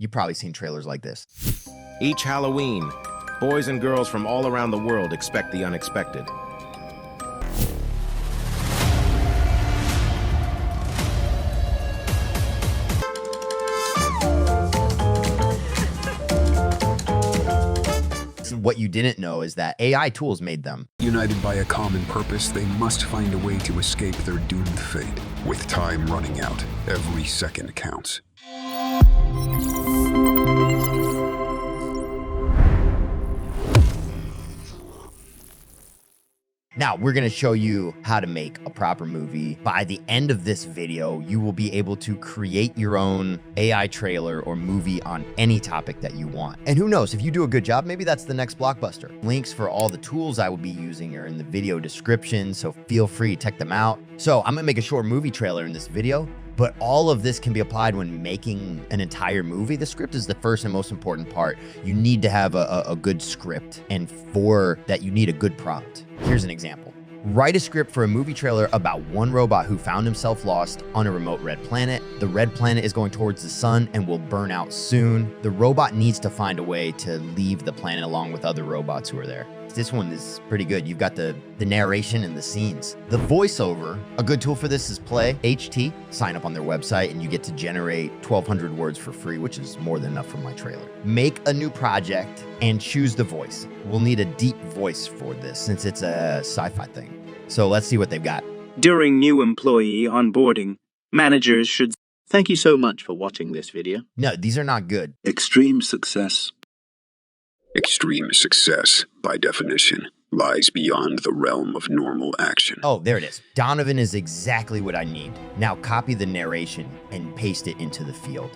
You've probably seen trailers like this. Each Halloween, boys and girls from all around the world expect the unexpected. What you didn't know is that AI tools made them. United by a common purpose, they must find a way to escape their doomed fate. With time running out, every second counts. Now, we're going to show you how to make a proper movie. By the end of this video, you will be able to create your own AI trailer or movie on any topic that you want. And who knows, if you do a good job, maybe that's the next Blockbuster. Links for all the tools I will be using are in the video description, so feel free to check them out. So I'm gonna make a short movie trailer in this video, but all of this can be applied when making an entire movie. The script is the first and most important part. You need to have a good script, and for that, you need a good prompt. Here's an example. Write a script for a movie trailer about one robot who found himself lost on a remote red planet. The red planet is going towards the sun and will burn out soon. The robot needs to find a way to leave the planet along with other robots who are there. This one is pretty good. You've got the narration and the scenes. The voiceover, a good tool for this is play.ht. Sign up on their website and you get to generate 1,200 words for free, which is more than enough for my trailer. Make a new project and choose the voice. We'll need a deep voice for this since it's a sci-fi thing. So let's see what they've got. During new employee onboarding, managers should... Thank you so much for watching this video. No, these are not good. Extreme success. Extreme success, by definition, lies beyond the realm of normal action. Oh, there it is. Donovan is exactly what I need. Now copy the narration and paste it into the field.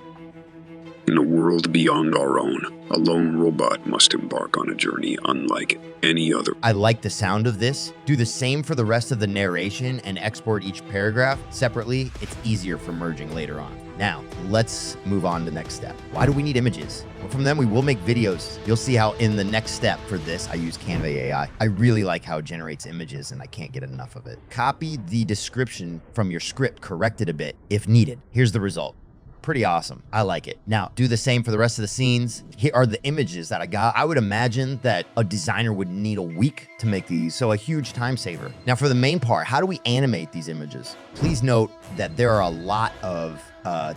In a world beyond our own, a lone robot must embark on a journey unlike any other. I like the sound of this. Do the same for the rest of the narration and export each paragraph separately. It's easier for merging later on. Now, let's move on to the next step. Why do we need images? Well, from them, we will make videos. You'll see how in the next step for this, I use Canva AI. I really like how it generates images and I can't get enough of it. Copy the description from your script, correct it a bit if needed. Here's the result. Pretty awesome. I like it. Now, do the same for the rest of the scenes. Here are the images that I got. I would imagine that a designer would need a week to make these, so a huge time saver. Now, for the main part, how do we animate these images? Please note that there are a lot of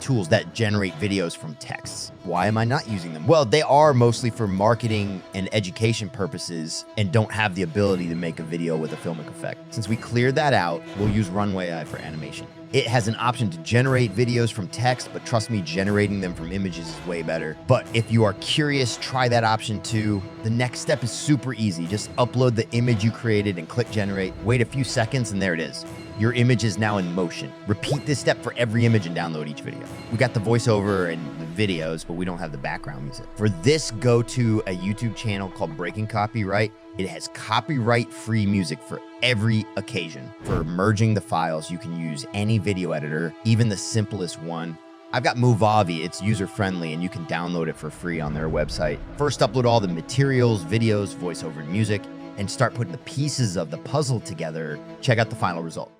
tools that generate videos from texts. Why am I not using them? Well, they are mostly for marketing and education purposes and don't have the ability to make a video with a filmic effect. Since we cleared that out, we'll use Runway AI for animation. It has an option to generate videos from text, but trust me, generating them from images is way better. But if you are curious, try that option too. The next step is super easy. Just upload the image you created and click generate. Wait a few seconds and there it is. Your image is now in motion. Repeat this step for every image and download each video. We got the voiceover and the videos, but we don't have the background music. For this, go to a YouTube channel called Breaking Copyright. It has copyright-free music for every occasion. For merging the files, you can use any video editor, even the simplest one. I've got Movavi, it's user-friendly, and you can download it for free on their website. First, upload all the materials, videos, voiceover, and music, and start putting the pieces of the puzzle together. Check out the final result.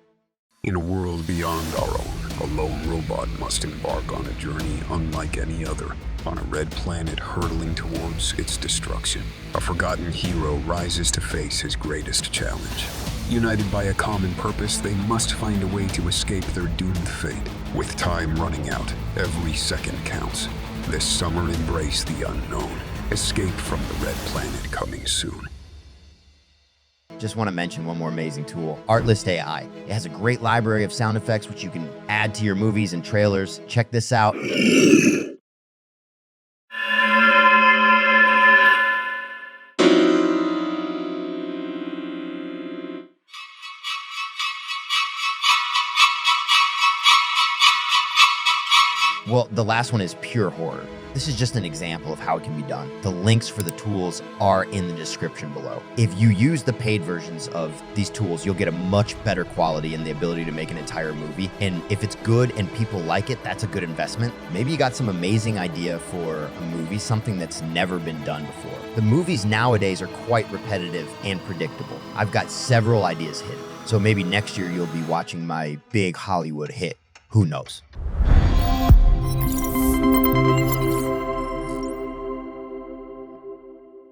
In a world beyond our own, a lone robot must embark on a journey unlike any other, on a red planet hurtling towards its destruction. A forgotten hero rises to face his greatest challenge. United by a common purpose, they must find a way to escape their doomed fate. With time running out, every second counts. This summer, embrace the unknown. Escape from the red planet coming soon. Just want to mention one more amazing tool, Artlist AI. It has a great library of sound effects which you can add to your movies and trailers. Check this out. Well, the last one is pure horror. This is just an example of how it can be done. The links for the tools are in the description below. If you use the paid versions of these tools, you'll get a much better quality and the ability to make an entire movie. And if it's good and people like it, that's a good investment. Maybe you got some amazing idea for a movie, something that's never been done before. The movies nowadays are quite repetitive and predictable. I've got several ideas hidden. So maybe next year you'll be watching my big Hollywood hit. Who knows?